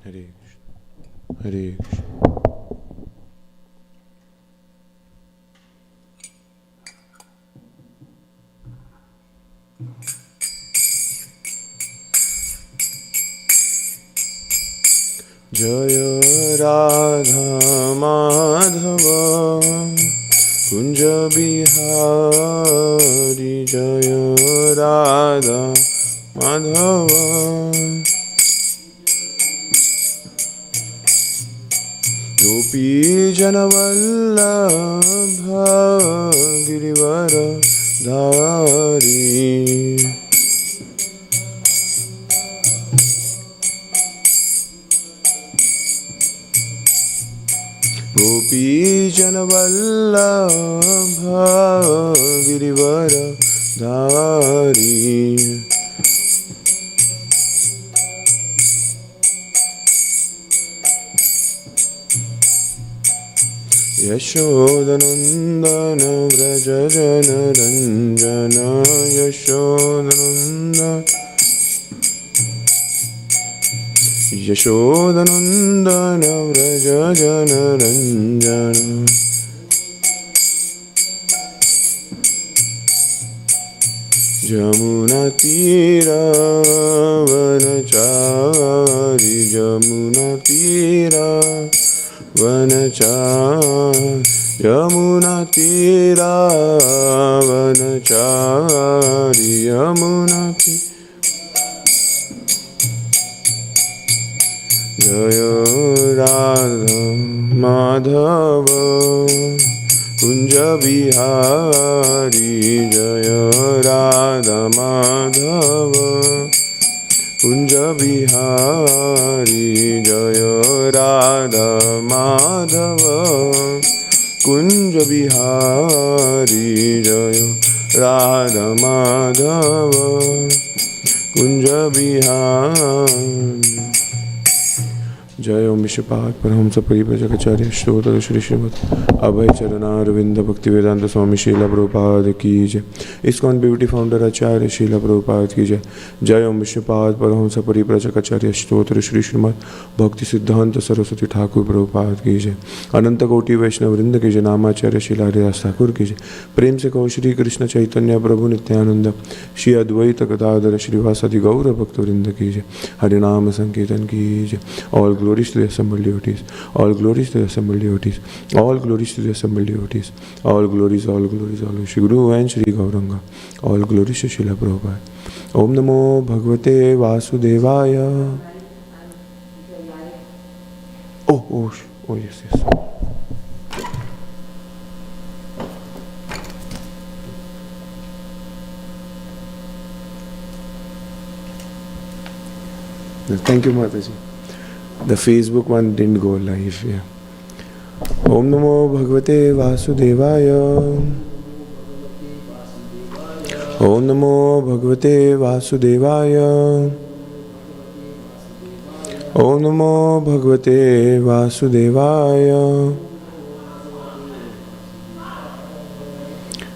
हरे कृष्ण हरे कृष्ण। जय राधा माधव कुंज बिहारी, जय राधा माधव गोपी जनवल्लभ गिरिवर धारी। गोपी जनवल्लभ गिरिवर धारी। यशोदनंदन व्रज जन रंजन, यशोदनंदन यशोदनंदन व्रज जन रंजन। जमुना तीरा वनचारी, जमुना तीरा वनचारी, यमुना तीरा वनचारी, यमुना तीरा। जय राधा माधव कुंज बिहारी, जय राधा माधव कुंज बिहारी, जय राधा माधव कुंज बिहारी, जय राधा माधव कुंज बिहारी। जय ओम विश्वपाद परमहंस परिव्राजकाचार्य श्रोत्र श्री श्रीमद अभय चरणारविंद भक्ति वेदांत स्वामी शीला प्रभुपाद की जय। इस्कॉन ब्यूटी फाउंडर आचार्य शीला प्रभुपाद की जय। जय ओम विश्वपाद परमहंस परिव्राजकाचार्य श्रोत्र श्री श्रीमद भक्ति सिद्धांत सरस्वती ठाकुर प्रभुपाद की जय। अनंत कोटि वैष्णव वृंद की जय। नामाचार्य शीला हरिदास ठाकुर की जय। प्रेम से कहो श्री कृष्ण चैतन्य प्रभु नित्यानंद श्री अद्वैत गदाधर श्रीवासादि गौर भक्त वृंद की जय। हरिनाम संकीर्तन की जय। All glories to the assembled devotees, all glories to the assembled devotees, all glories to the assembled devotees, all glories, all glories, all Shri Guru and Shri Gauranga, all glories to Srila Prabhupada. Om Namo Bhagavate Vasudevaya. Oh yes. Thank you, Mataji. The Facebook one didn't go live. Yeah. Om Namo Bhagavate Vasudevaya. Om Namo Bhagavate Vasudevaya. Om Namo Bhagavate Vasudevaya.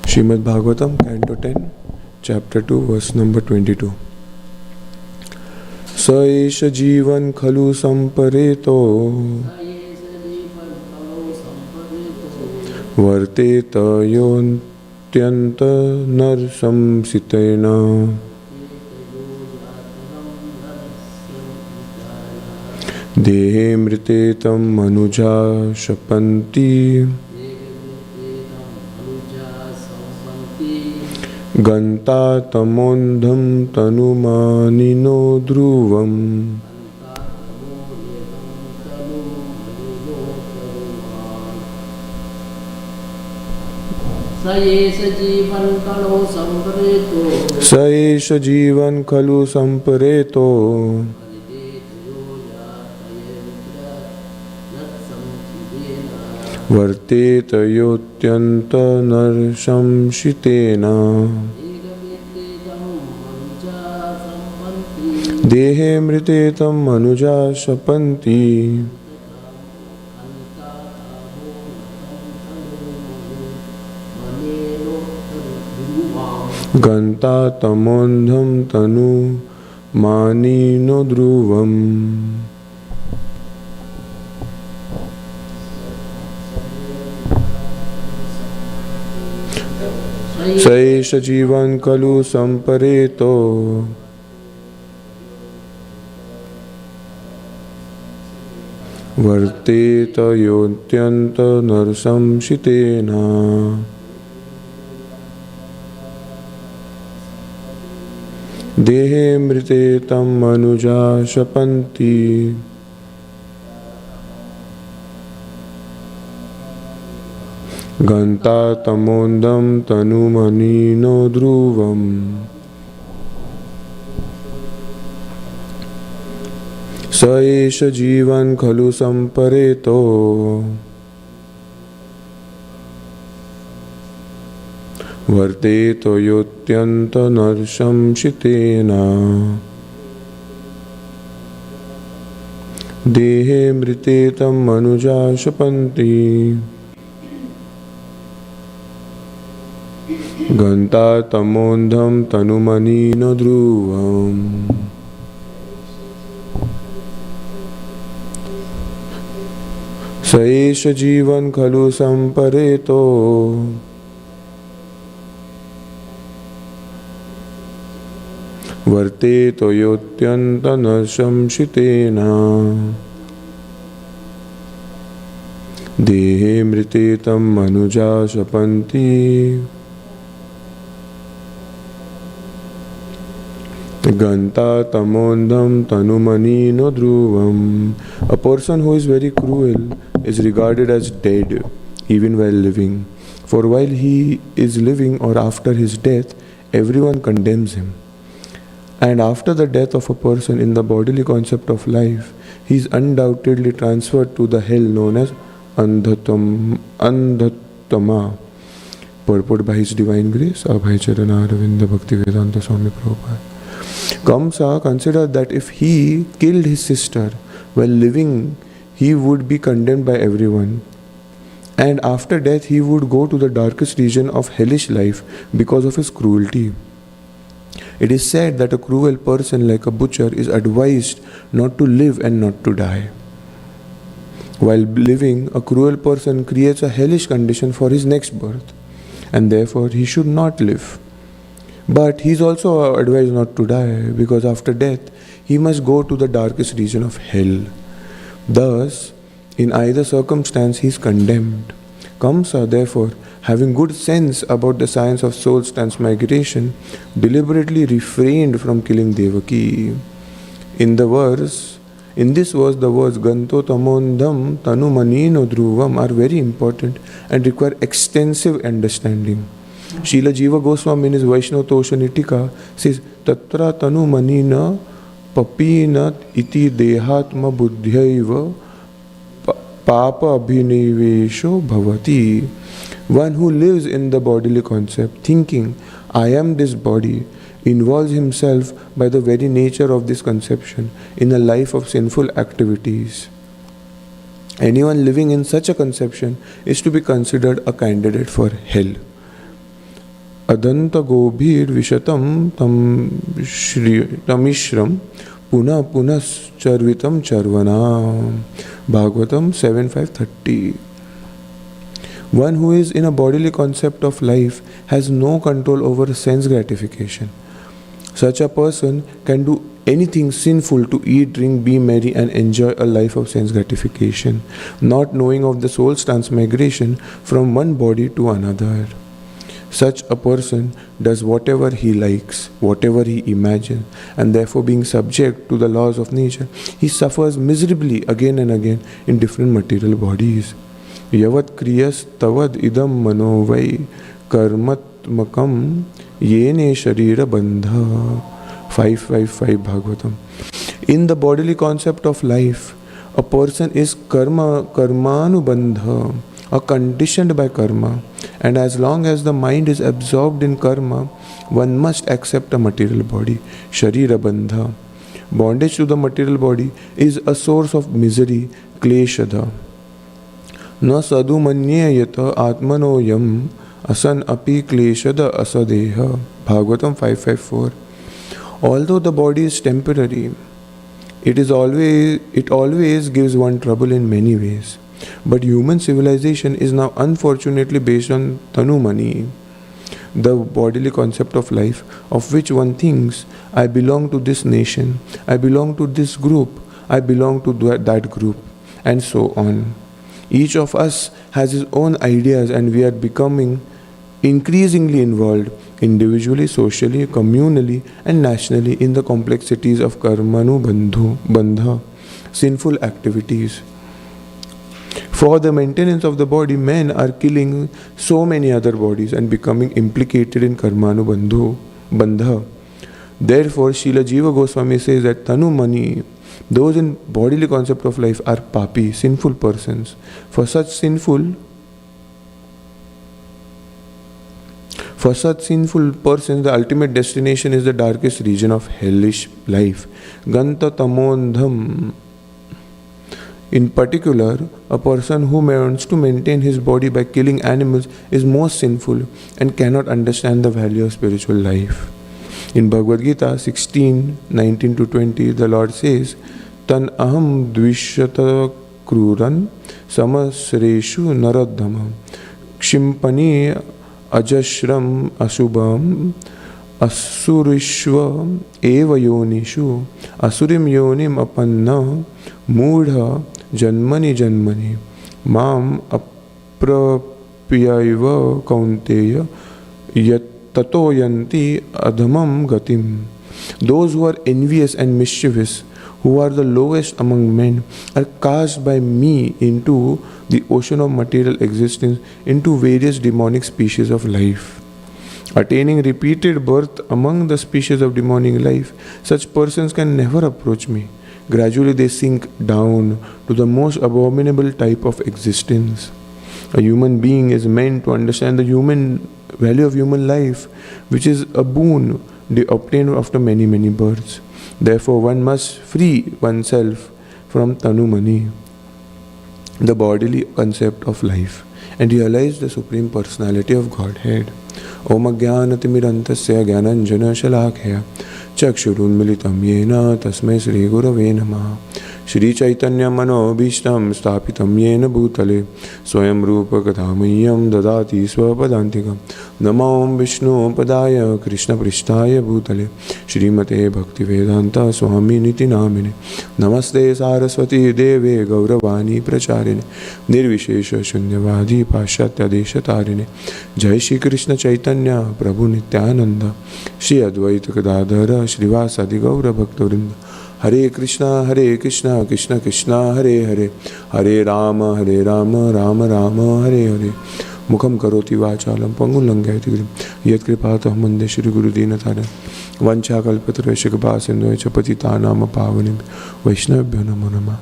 Srimad Bhagavatam, Canto 10, Chapter 2, Verse number 22. स एष जीवन खलु संपरेतो वर्तेत योऽन्त्यन्त नरसंसितेन। देहे मृते तं मनुजा शपन्ति गन्ता तमोन्धं तनुमानिनो ध्रुवम्। स एष जीवन खलु संपरेतो वर्तेत योऽन्त्यन्त नरसंसितेन। देहे मृते तं मनुजा शपन्ति गन्ता तमोन्धं तनु मानिनो ध्रुवम्। Saisha Jivan Kalu Sampareto Varteta Yotyanta Narsamshitena Dehe Mrite Tam Manuja Shapanti Ganta Tamondam Tanumani no Dhruvam Saisha Jivan Khalu Sampareto Varteto Yotyanta Narsamshitena Dehe Mritetam Manuja Shapanti Ganta Tamondham Tanumani no Dhruvam Saisha Jivan Khalu Sampareto Varteto Yotyanta Narsamshitena Dehe Mritetam Manuja Shapanti Ganta Tamondam Tanumani no Dhruvam. A person who is very cruel is regarded as dead even while living. For while he is living or after his death, everyone condemns him. And after the death of a person in the bodily concept of life, he is undoubtedly transferred to the hell known as Andhatama. Purport by His Divine Grace, Abhay Charana Aravinda Bhaktivedanta Swami Prabhupada. Kamsa considered that if he killed his sister while living, he would be condemned by everyone. And after death, he would go to the darkest region of hellish life because of his cruelty. It is said that a cruel person like a butcher is advised not to live and not to die. While living, a cruel person creates a hellish condition for his next birth, and therefore he should not live. But he is also advised not to die, because after death he must go to the darkest region of hell. Thus, in either circumstance he is condemned. Kamsa, therefore, having good sense about the science of soul's transmigration, deliberately refrained from killing Devaki. In this verse, the words Ganto Tamondam Tanumanino Dhruvam are very important and require extensive understanding. Srila Jiva Goswami in his Vaishnava Tosha Nitika says, Tatra Tanumanina Papinat iti dehatma buddhyaiva papa abhinivesho bhavati. One who lives in the bodily concept, thinking, I am this body, involves himself by the very nature of this conception in a life of sinful activities. Anyone living in such a conception is to be considered a candidate for hell. Adanta gobhir vishatam tamishram puna punas charvitam charvana. Bhagavatam 7.5.30. One who is in a bodily concept of life has no control over sense gratification. Such a person can do anything sinful to eat, drink, be merry and enjoy a life of sense gratification, not knowing of the soul's transmigration from one body to another. Such a person does whatever he likes, whatever he imagines, and therefore being subject to the laws of nature, he suffers miserably again and again in different material bodies. Yavat kriyas tavad idam manovai karmatmakam yene sharira bandha. 555 Bhagavatam. In the bodily concept of life, a person is karmanubandha, or conditioned by karma, and as long as the mind is absorbed in karma, one must accept a material body, sharira bandha. Bondage to the material body is a source of misery, kleshada. Na sadhu manyayata atmanoyam asan api kleshada asadeha. Bhagavatam 554. Although the body is temporary, it always gives one trouble in many ways. But human civilization is now unfortunately based on Tanumani. the bodily concept of life, of which one thinks, I belong to this nation, I belong to this group, I belong to that group, and so on. Each of us has his own ideas, and we are becoming increasingly involved individually, socially, communally, and nationally in the complexities of bandha, sinful activities. For the maintenance of the body, men are killing so many other bodies and becoming implicated in bandha. Therefore, Srila Jiva Goswami says that Tanu Mani, those in bodily concept of life, are papi, sinful persons. For such sinful persons, the ultimate destination is the darkest region of hellish life, Ganta Tamondham. In particular, a person who wants to maintain his body by killing animals is most sinful and cannot understand the value of spiritual life. In Bhagavad Gita 16:19-20, the Lord says, Tan aham dvishata kruran samasreshu naradhamam kshimpani ajashram asubham asurishva eva yonishu asurim yonim apanna mudha janmani janmani mam aprapyaiva kaunteya yat tato yanti adhamam gatim. Those who are envious and mischievous, who are the lowest among men, are cast by me into the ocean of material existence, into various demonic species of life. Attaining repeated birth among the species of demonic life, such persons can never approach me. Gradually they sink down to the most abominable type of existence. A human being is meant to understand the value of human life, which is a boon they obtain after many, many births. Therefore, one must free oneself from Tanumani, the bodily concept of life, and realize the Supreme Personality of Godhead. Om Ajnanatimirantasya Jnananjana Shalakaya Chakshurunmilitam Yena Tasmai Sri Gurave Namaha. Shri Chaitanya Manobhishtam Stapitam Yena Bhutale Swayam Rupa Kathamayam Dadati Swapadantikam Namo Vishnu Padaya Krishna Prishtaya Bhutale Shrimate Bhaktivedanta Swami Niti Namine Namaste Saraswati Deve Gauravani Pracharine Nirvishesha Shunyavadi Pashatya Deshatarine Jai Shri Krishna Chaitanya Prabhu Nityananda Shri Advaita Gadadhara Srivasadi Gaura Bhaktivinoda Hare Krishna, Krishna Krishna, Hare Hare, Hare Rama, Rama Rama, Hare Hare. Mukham karoti vachalam pangulangyati grim. Yat kripata mande Shri Guru Dinatana. Vancha kalpatarasya kapasindhu chapatita nama pavanim. Vaishnavya namo namah.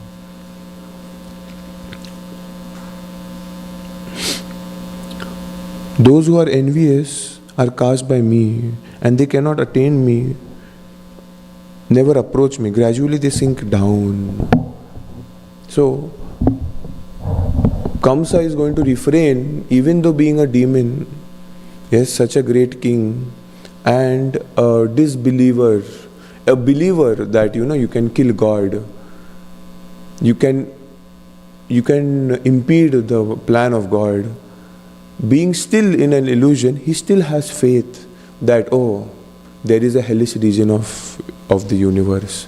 Those who are envious are cast by me, and they cannot attain me, never approach me. Gradually they sink down. So Kamsa is going to refrain, even though being a demon, yes, such a great king, and a disbeliever, a believer that you can kill God, you can impede the plan of God. Being still in an illusion, he still has faith that there is a hellish region of the universe.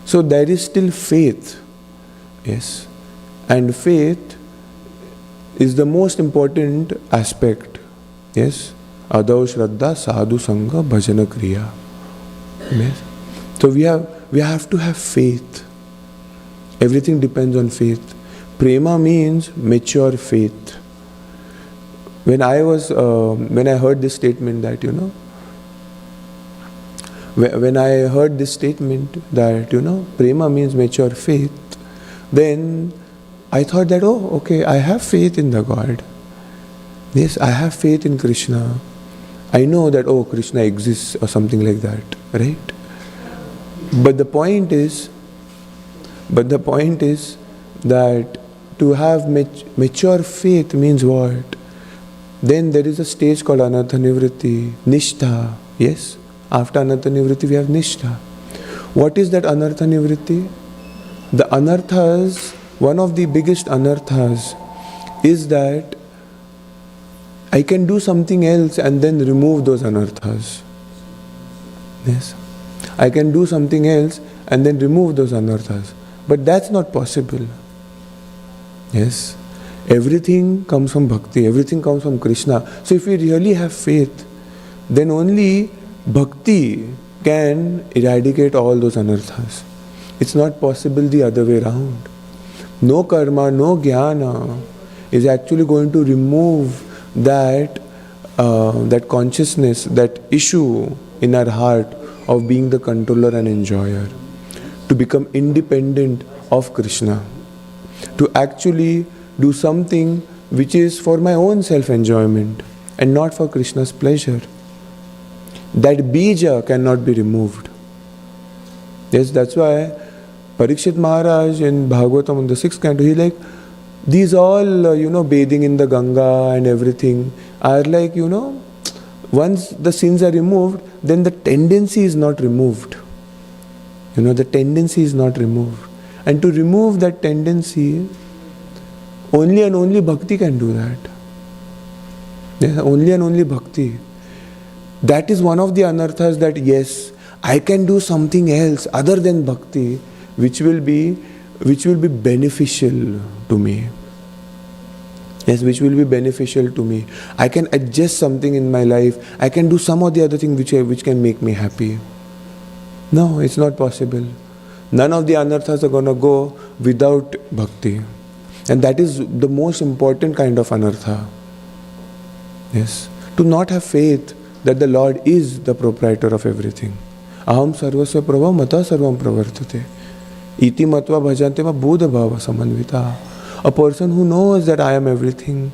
So there is still faith, yes, and faith is the most important aspect, yes. Adau Shraddha Sadhu Sangha Bhajana Kriya. Yes. So we have to have faith. Everything depends on faith. Prema means mature faith. When I heard this statement that when I heard this statement that prema means mature faith, then I thought that okay, I have faith in the God. Yes, I have faith in Krishna. I know that Krishna exists or something like that, right? But the point is that to have mature faith means what? Then there is a stage called Anartha Nivritti, Nishtha. Yes, after Anartha Nivritti we have Nishtha. What is that Anartha Nivritti? The anarthas, one of the biggest anarthas is that I can do something else and then remove those anarthas. Yes. I can do something else and then remove those anarthas. But that's not possible. Yes. Everything comes from bhakti, everything comes from Krishna. So if we really have faith, then only bhakti can eradicate all those anarthas. It's not possible the other way around. No karma, no jnana is actually going to remove that consciousness, that issue in our heart of being the controller and enjoyer, to become independent of Krishna, to actually do something which is for my own self-enjoyment and not for Krishna's pleasure. That bija cannot be removed. Yes, that's why Parikshit Maharaj in Bhagavatam in the 6th canto, he like, these all, bathing in the Ganga and everything are like, once the sins are removed, then the tendency is not removed. The tendency is not removed. And to remove that tendency, only and only bhakti can do that. Yes, only and only bhakti. That is one of the anarthas, that yes, I can do something else other than bhakti, which will be beneficial to me. Yes, which will be beneficial to me. I can adjust something in my life. I can do some of the other thing which can make me happy. No, it's not possible. None of the anarthas are going to go without bhakti. And that is the most important kind of anartha. Yes. To not have faith that the Lord is the proprietor of everything. Aham sarvasya prabha mata sarvam pravartate. Iti matva bhajante ma bodha bhava samanvita. A person who knows that I am everything,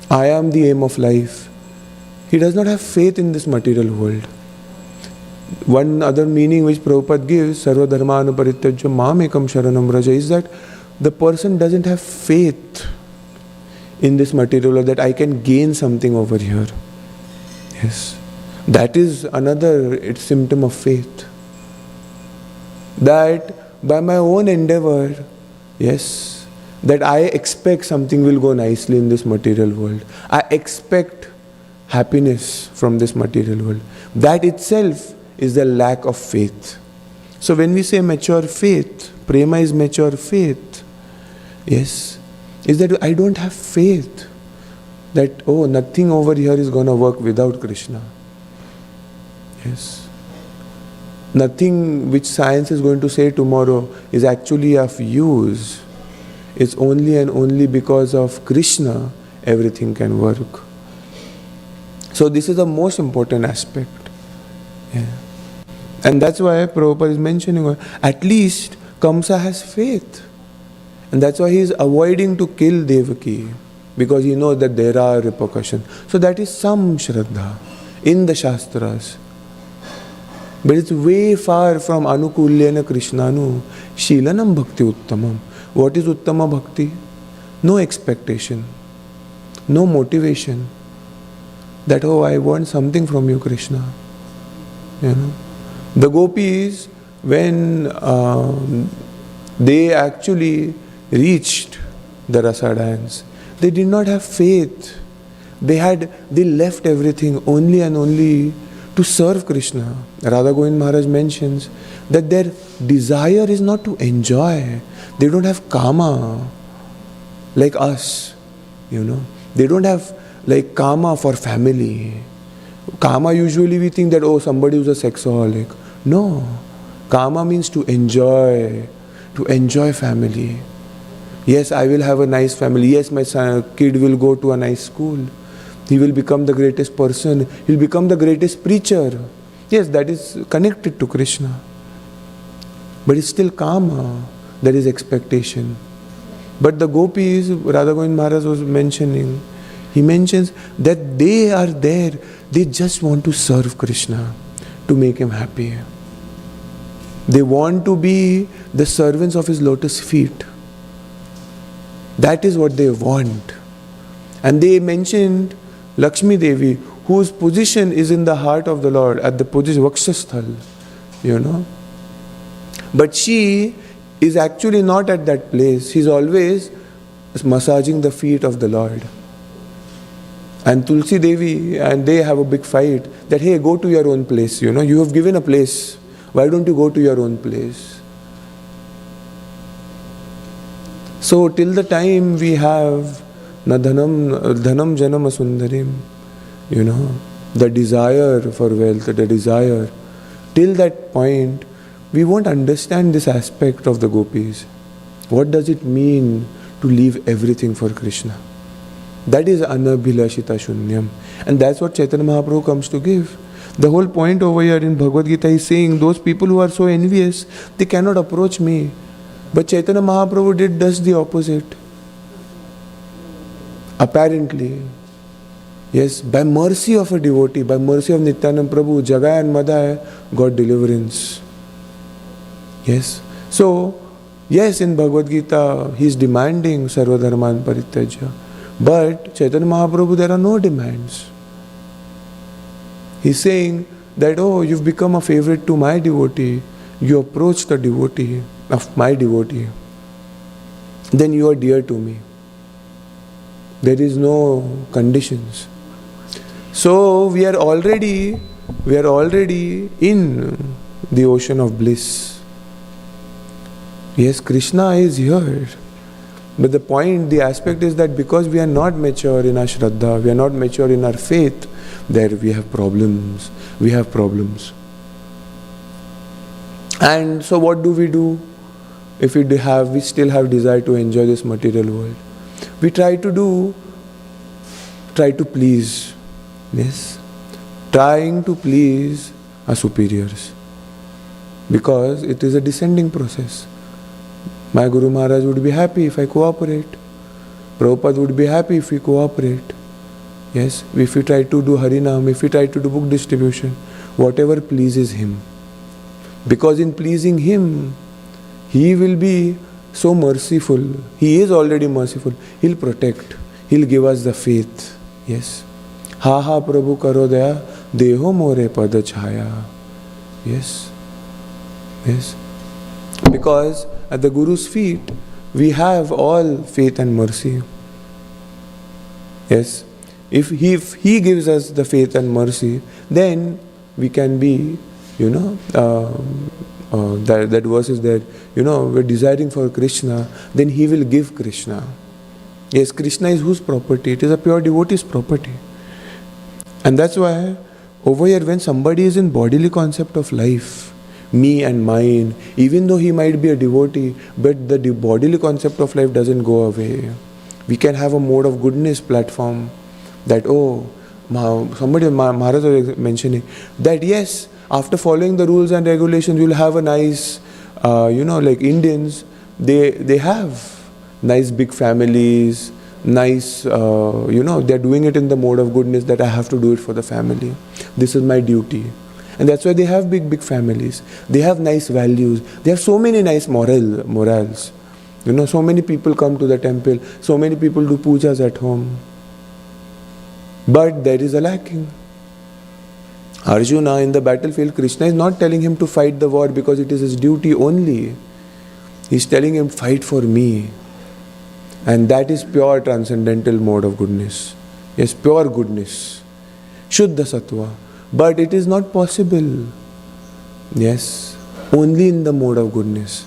I am the aim of life, he does not have faith in this material world. One other meaning which Prabhupada gives, sarva dharma anuparittajya mam ekam sharanam raja, is that the person doesn't have faith in this material world, that I can gain something over here. Yes. That is another symptom of faith. That by my own endeavor, yes, that I expect something will go nicely in this material world. I expect happiness from this material world. That itself is the lack of faith. So when we say mature faith, prema is mature faith, yes, is that I don't have faith that, nothing over here is going to work without Krishna. Yes. Nothing which science is going to say tomorrow is actually of use. It's only and only because of Krishna everything can work. So this is the most important aspect. Yeah. And that's why Prabhupada is mentioning, at least Kamsa has faith. And that's why he is avoiding to kill Devaki, because he knows that there are repercussions. So that is some Shraddha in the Shastras. But it's way far from Anukulyena Krishnanu Shilanam Bhakti Uttamam. What is Uttama Bhakti? No expectation, no motivation. That, I want something from you, Krishna. The gopis, when they actually reached the rasa dance, they did not have faith. They left everything only and only to serve Krishna. Radha Govind Maharaj mentions that their desire is not to enjoy. They don't have kama like us. They don't have like kama for family. Kama, usually we think that, somebody who's a sexaholic. No. Kama means to enjoy family. Yes, I will have a nice family. Yes, my kid will go to a nice school. He will become the greatest person. He will become the greatest preacher. Yes, that is connected to Krishna. But it's still kama. That is expectation. But the gopis, Radha Govind Maharaj was mentioning, he mentions that they are there. They just want to serve Krishna, to make him happy. They want to be the servants of his lotus feet. That is what they want. And they mentioned Lakshmi Devi, whose position is in the heart of the Lord, at the position Vakshasthal, But she is actually not at that place. She's always massaging the feet of the Lord. And Tulsi Devi and they have a big fight that, hey, go to your own place, you have given a place. Why don't you go to your own place? So till the time we have na dhanam janam asundarim, the desire for wealth, the desire, till that point, we won't understand this aspect of the gopis. What does it mean to leave everything for Krishna? That is anabhilashita shunyam. And that's what Chaitanya Mahaprabhu comes to give. The whole point over here in Bhagavad Gita is saying, those people who are so envious, they cannot approach me. But Chaitanya Mahaprabhu does the opposite. Apparently. Yes, by mercy of a devotee, by mercy of Nityananda Prabhu, Jagai and Madhai got deliverance. Yes. So, yes, in Bhagavad Gita, he is demanding Sarva Dharman Parityajya. But Chaitanya Mahaprabhu, there are no demands. He's saying that, oh, you've become a favorite to my devotee. You approach the devotee of my devotee. Then you are dear to me. There is no conditions. So we are already in the ocean of bliss. Yes, Krishna is here. But the aspect is that because we are not mature in our Shraddha, we are not mature in our faith, there we have problems. And so what do? If we still have desire to enjoy this material world, we try to please. Yes. Trying to please our superiors. Because it is a descending process. My Guru Maharaj would be happy if I cooperate. Prabhupada would be happy if we cooperate. Yes, if we try to do Harinam, if we try to do book distribution, whatever pleases him. Because in pleasing him, he will be so merciful. He is already merciful. He'll protect. He'll give us the faith. Yes. Ha ha Prabhu karo daya, deho more pada chhaya. Yes. Yes. Because at the Guru's feet, we have all faith and mercy. Yes. If he gives us the faith and mercy, then we can be, that verse is there, we're desiring for Krishna, then he will give Krishna. Yes, Krishna is whose property? It is a pure devotee's property. And that's why over here when somebody is in bodily concept of life, me and mine, even though he might be a devotee, but the bodily concept of life doesn't go away. We can have a mode of goodness platform that, somebody, Maharaj was mentioning, that yes, after following the rules and regulations, you'll have a nice, like Indians, they have nice big families, nice, they're doing it in the mode of goodness that I have to do it for the family. This is my duty. And that's why they have big families. They have nice values. They have so many nice morals. So many people come to the temple. So many people do pujas at home. But there is a lacking. Arjuna in the battlefield, Krishna is not telling him to fight the war because it is his duty only. He's telling him, fight for me. And that is pure transcendental mode of goodness. Yes, pure goodness. Shuddha sattva. But it is not possible. Yes, only in the mode of goodness.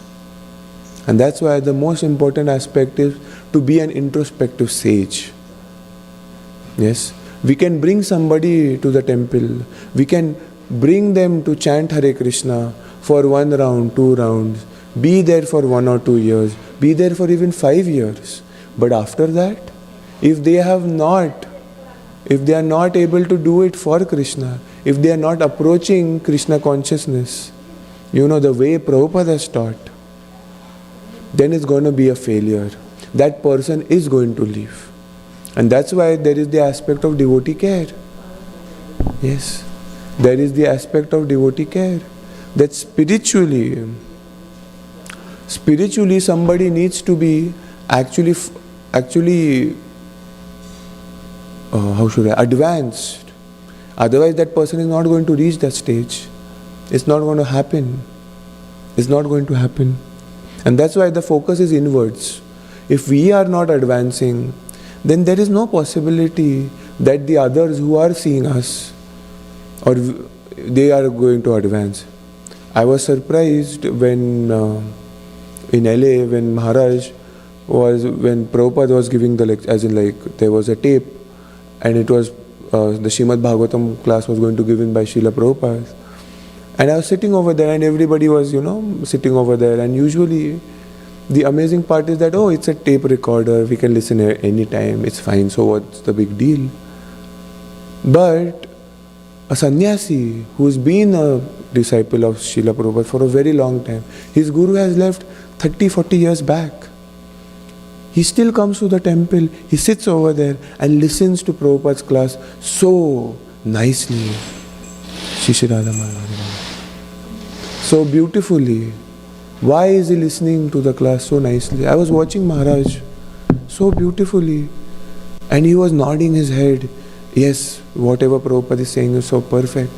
And that's why the most important aspect is to be an introspective sage. Yes, we can bring somebody to the temple. We can bring them to chant Hare Krishna for 1 round, 2 rounds. Be there for 1 or 2 years. Be there for even 5 years. But after that, if they are not able to do it for Krishna, if they are not approaching Krishna consciousness, the way Prabhupada has taught, then it's going to be a failure. That person is going to leave. And that's why there is the aspect of devotee care. Yes, there is the aspect of devotee care. That spiritually somebody needs to be advanced. Otherwise that person is not going to reach that stage. It's not going to happen. It's not going to happen. And that's why the focus is inwards. If we are not advancing, then there is no possibility that the others who are seeing us, or they are going to advance. I was surprised when in LA, when when Prabhupada was giving the lecture, as in like there was a tape, and it was the Srimad Bhagavatam class was going to be given by Srila Prabhupada. And I was sitting over there, and everybody was, sitting over there. And usually, the amazing part is that, it's a tape recorder, we can listen anytime, it's fine, so what's the big deal? But a sannyasi who's been a disciple of Srila Prabhupada for a very long time, his guru has left 30-40 years back. He still comes to the temple, he sits over there and listens to Prabhupada's class so nicely. Shri Radha Madhava. So beautifully. Why is he listening to the class so nicely? I was watching Maharaj so beautifully, and he was nodding his head. Yes, whatever Prabhupada is saying is so perfect.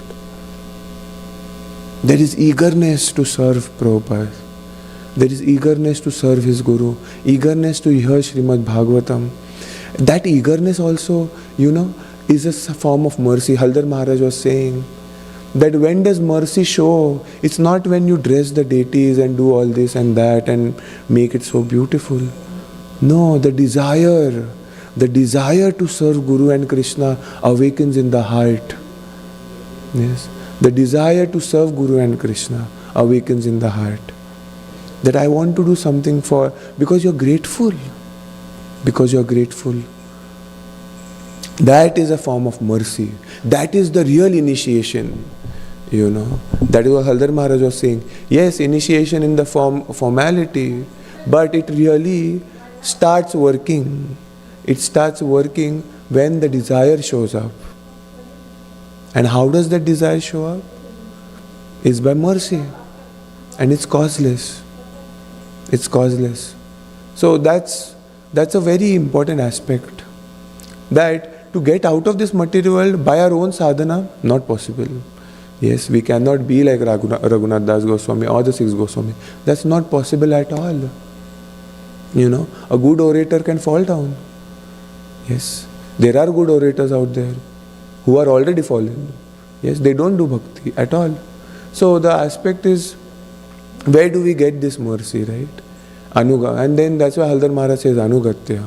There is eagerness to serve Prabhupada. There is eagerness to serve his Guru, eagerness to hear Srimad Bhagavatam. That eagerness also, is a form of mercy. Haldar Maharaj was saying that when does mercy show? It's not when you dress the deities and do all this and that and make it so beautiful. No, the desire to serve Guru and Krishna awakens in the heart. Yes, the desire to serve Guru and Krishna awakens in the heart. That I want to do something because you're grateful. Because you're grateful. That is a form of mercy. That is the real initiation. That is what Haldar Maharaj was saying. Yes, initiation in the formality, but it really starts working. It starts working when the desire shows up. And how does that desire show up? It's by mercy. And it's causeless. It's causeless. So that's a very important aspect. That to get out of this material world by our own sadhana, not possible. Yes, we cannot be like Raghunath Das Goswami or the six Goswami. That's not possible at all. A good orator can fall down. Yes, there are good orators out there who are already fallen. Yes, they don't do bhakti at all. So the aspect is, where do we get this mercy, right? Anuga. And then that's why Haldar Maharaj says Anugatya.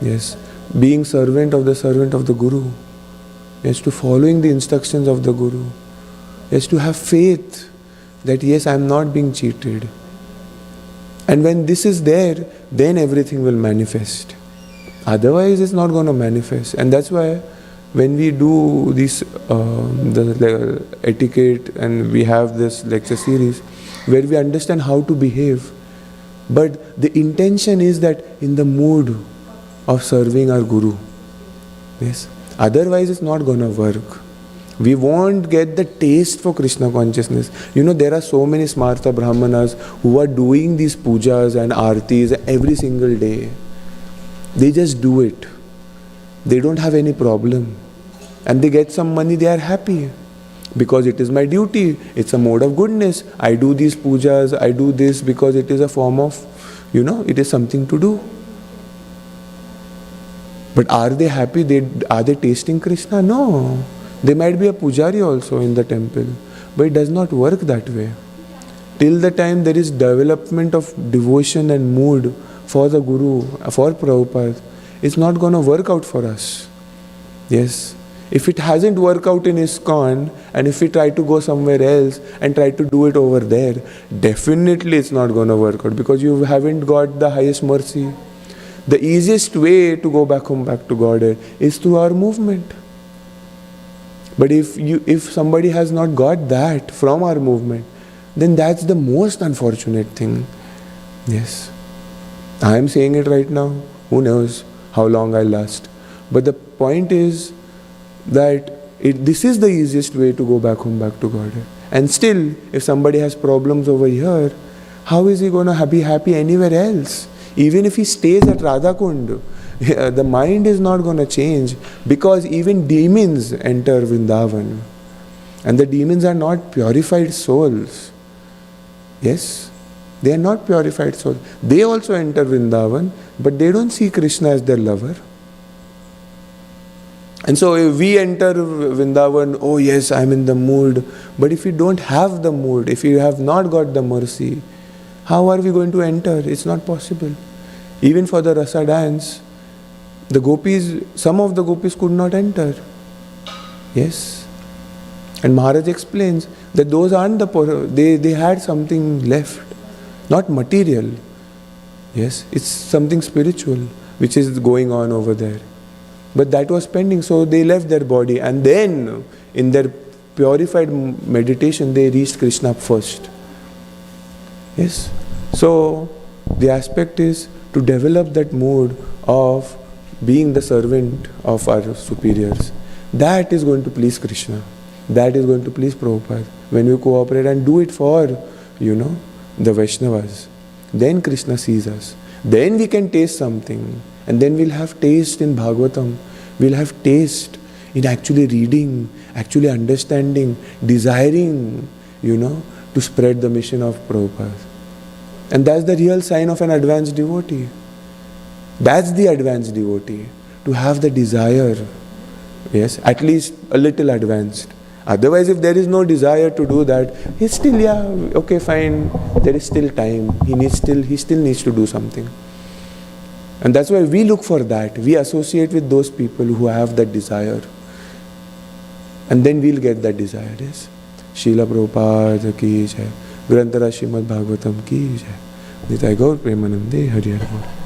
Yes, being servant of the Guru. Yes, to following the instructions of the Guru. Yes, to have faith that yes, I am not being cheated. And when this is there, then everything will manifest. Otherwise, it's not going to manifest. And that's why when we do this the etiquette, and we have this lecture series where we understand how to behave, but the intention is that in the mood of serving our Guru. Yes. Otherwise, it's not going to work. We won't get the taste for Krishna consciousness. There are so many Smarta Brahmanas who are doing these pujas and artis every single day. They just do it. They don't have any problem. And they get some money, they are happy. Because it is my duty. It's a mode of goodness. I do these pujas, I do this because it is a form of, it is something to do. But are they happy? Are they tasting Krishna? No. They might be a pujari also in the temple. But it does not work that way. Till the time there is development of devotion and mood for the Guru, for Prabhupada, it's not going to work out for us. Yes. If it hasn't worked out in ISKCON, and if we try to go somewhere else and try to do it over there, definitely it's not going to work out because you haven't got the highest mercy. The easiest way to go back home, back to Godhead, is through our movement. But if somebody has not got that from our movement, then that's the most unfortunate thing. Yes. I am saying it right now. Who knows how long I'll last. But the point is that this is the easiest way to go back home, back to Godhead. And still, if somebody has problems over here, how is he going to be happy anywhere else? Even if he stays at Radhakund, the mind is not going to change, because even demons enter Vrindavan. And the demons are not purified souls. Yes, they are not purified souls. They also enter Vrindavan, but they don't see Krishna as their lover. And so if we enter Vrindavan, oh yes, I'm in the mood. But if we don't have the mood, if we have not got the mercy, how are we going to enter? It's not possible. Even for the rasa dance, the gopis, some of the gopis could not enter. Yes. And Maharaj explains that those aren't they had something left, not material. Yes, it's something spiritual which is going on over there. But that was pending, so they left their body, and then in their purified meditation they reached Krishna first. Yes. So the aspect is to develop that mode of being the servant of our superiors. That is going to please Krishna. That is going to please Prabhupada. When we cooperate and do it for, the Vaishnavas, then Krishna sees us. Then we can taste something. And then we'll have taste in Bhagavatam. We'll have taste in actually reading, actually understanding, desiring, to spread the mission of Prabhupada. And that's the real sign of an advanced devotee. That's the advanced devotee. To have the desire, yes, at least a little advanced. Otherwise, if there is no desire to do that, he's still, okay, fine, there is still time. He still needs to do something. And that's why we look for that. We associate with those people who have that desire. And then we'll get that desire, yes. Srila Prabhupada ki jai. Grantara Srimad Bhagavatam ki jai. Nitai Gaur Premanande Hari Hari.